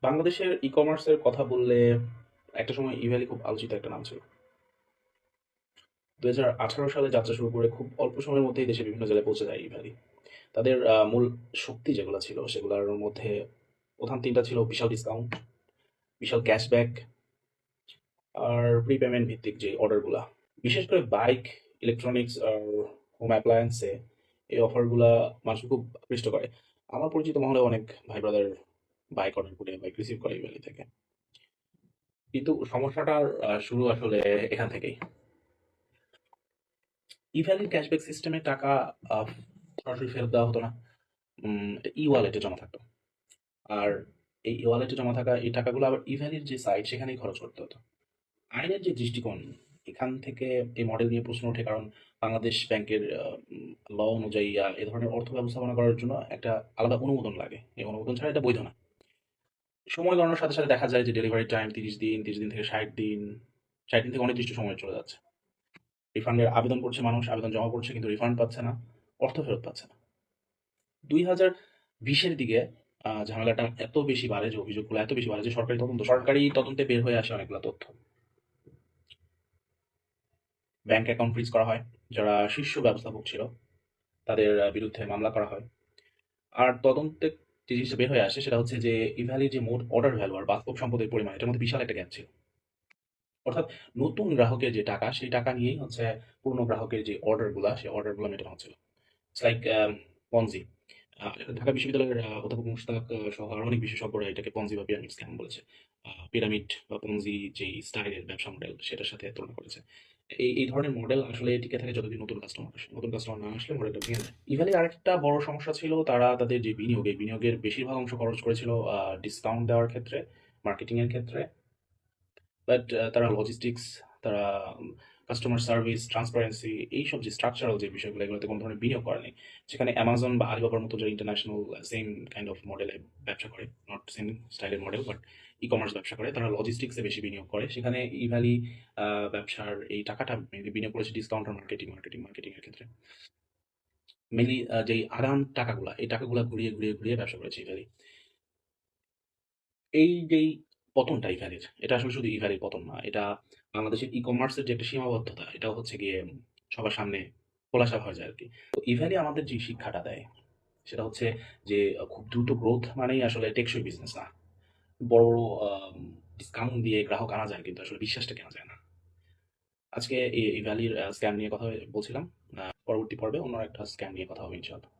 বাংলাদেশের ই-কমার্সের কথা বললে একটা সময় ইভ্যালি খুব আলোচিত একটা নাম ছিল। 2018 সালে যাত্রা শুরু করে খুব অল্প সময়ের মধ্যেই দেশের বিভিন্ন জায়গায় পৌঁছে যায় ইভ্যালি। তাদের মূল শক্তি যেগুলো ছিল সেগুলোর মধ্যে প্রধান ৩ টা ছিল বিশাল ডিসকাউন্ট, বিশাল ক্যাশব্যাক আর প্রিপেমেন্ট ভিত্তিক যে অর্ডারগুলা। বিশেষ করে বাইক, ইলেকট্রনিক্স আর হোম অ্যাপ্লায়েন্সে এই অফারগুলা মানুষকে খুব আকৃষ্ট করে। আমার পরিচিত মহলে অনেক ভাই ব্রাদার বাইক অর্ডার করে, বাইক রিসিভ করে ইভ্যালি থেকে। কিন্তু সমস্যাটার শুরু আসলে এখান থেকেই। ই-ভ্যালির ক্যাশব্যাক সিস্টেমে টাকা আহ, সরাসরি ফেরত দেওয়া হতো না। এটা ই-ওয়ালেটে জমা থাকতো। আর এই ই-ওয়ালেটে জমা থাকা এই টাকাগুলো আবার ই-ভ্যালির যে সাইট সেখানেই খরচ করতে হতো। আইনের যে দৃষ্টিকোণ, এখান থেকে এই মডেল নিয়ে প্রশ্ন ওঠে, কারণ বাংলাদেশ ব্যাংকের ল অনুযায়ী এ ধরনের অর্থ ব্যবস্থাপনা করার জন্য একটা আলাদা অনুমোদন লাগে। এই অনুমোদন ছাড়া এটা বৈধ না। সময় গণনার সাথে সাথে দেখা যায় যে ডেলিভারি টাইম 30 দিন, 30 দিন থেকে 60 দিন, 60 দিন থেকে অনির্দিষ্ট সময় চলে যাচ্ছে। রিফান্ডের আবেদন করছে মানুষ, আবেদন জমা করছে কিন্তু রিফান্ড পাচ্ছে না, অর্থ ফেরত পাচ্ছে না। 2020-এর দিকে ঝামেলাটা এত বেশি বাড়ে, যে অভিযোগগুলো এত বেশি বাড়ে যে সরকারি তদন্তে বের হয়ে আসে অনেকগুলো তথ্য। ব্যাংক অ্যাকাউন্ট ফ্রিজ করা হয়, যারা শীর্ষ ব্যবস্থাপক ছিল তাদের বিরুদ্ধে মামলা করা হয়। আর তদন্তে যে জিনিসটা বের হয়ে আসে সেটা হচ্ছে যে ইভ্যালির যে মোট অর্ডার ভ্যালু আর বাস্তব সম্পদের পরিমাণ, এটার মধ্যে বিশাল একটা গ্যাপ ছিল। অর্থাৎ নতুন গ্রাহকের যে টাকা, সেই টাকা নিয়েই হচ্ছে পুরনো গ্রাহকের যে অর্ডারগুলা, সেই অর্ডারগুলো মেটানো হচ্ছিল। It's like Ponzi. ঢাকা বিশ্ববিদ্যালয়ের অধ্যাপক মুশতাক সহ আরো অনেক বিশেষজ্ঞরা এটাকে পনজি বা পিরামিড স্ক্যাম বলেছে। পিরামিড বা পনজি যেই স্টাইলের ব্যবসা মডেল সেটার সাথে তুলনা করেছে। এই ধরনের মডেল আসলে টিকে থাকে যতদিন নতুন কাস্টমার আসে। নতুন কাস্টমার না আসলে মডেলটা ভেঙে যায়। ইভ্যালির আরেকটা বড় সমস্যা ছিল, তারা তাদের যে বিনিয়োগ, এই বিনিয়োগের বেশিরভাগ অংশ খরচ করেছিল ডিসকাউন্ট দেওয়ার ক্ষেত্রে, মার্কেটিং এর ক্ষেত্রে। বাট তারা লজিস্টিক্স, তারা কাস্টমার সার্ভিস, ট্রান্সপারেন্সি, এইসব যে স্ট্রাকচারাল যে বিষয়গুলো, এগুলোতে কোনো ধরনের বিনিয়োগ করেনি। যেখানে অ্যামাজন বা আলিবাবার মতো যে ইন্টারন্যাশনাল সেম কাইন্ড অফ মডেলে ব্যবসা করে, নট সেম স্টাইলের মডেল বাট ই কমার্স ব্যবসা করে, তারা লজিস্টিক্সে বেশি বিনিয়োগ করে। সেখানে ইভ্যালি ব্যবসার এই টাকাটা mainly বিনিয়োগ করেছে ডিসকাউন্ট আর মার্কেটিং এর ক্ষেত্রে। মেনলি যেই আগাম টাকাগুলা, এই টাকাগুলা ঘুরিয়ে ব্যবসা করেছে ইভ্যালি। এই যেই পতনটা ইভ্যালির, এটা আসলে শুধু ইভ্যালির পতন না। এটা বাংলাদেশের ই-কমার্সের যে একটা সীমাবদ্ধতা, এটাও হচ্ছে গিয়ে সবার সামনে খোলাসা হয়ে যায় আরকি। তো ইভ্যালি আমাদের যে শিক্ষাটা দেয়, সেটা হচ্ছে যে খুব দ্রুত গ্রোথ মানেই আসলে টেকসই বিজনেস না। বড় ডিসকাউন্ট দিয়ে গ্রাহক আনা যায় কিন্তু আসলে বিশ্বাসটা কেনা যায় না। আজকে ইভ্যালির স্ক্যাম নিয়ে কথা বলছিলাম। পরবর্তী পর্বে অন্য একটা স্ক্যাম নিয়ে কথা হবে ইনশাআল্লাহ।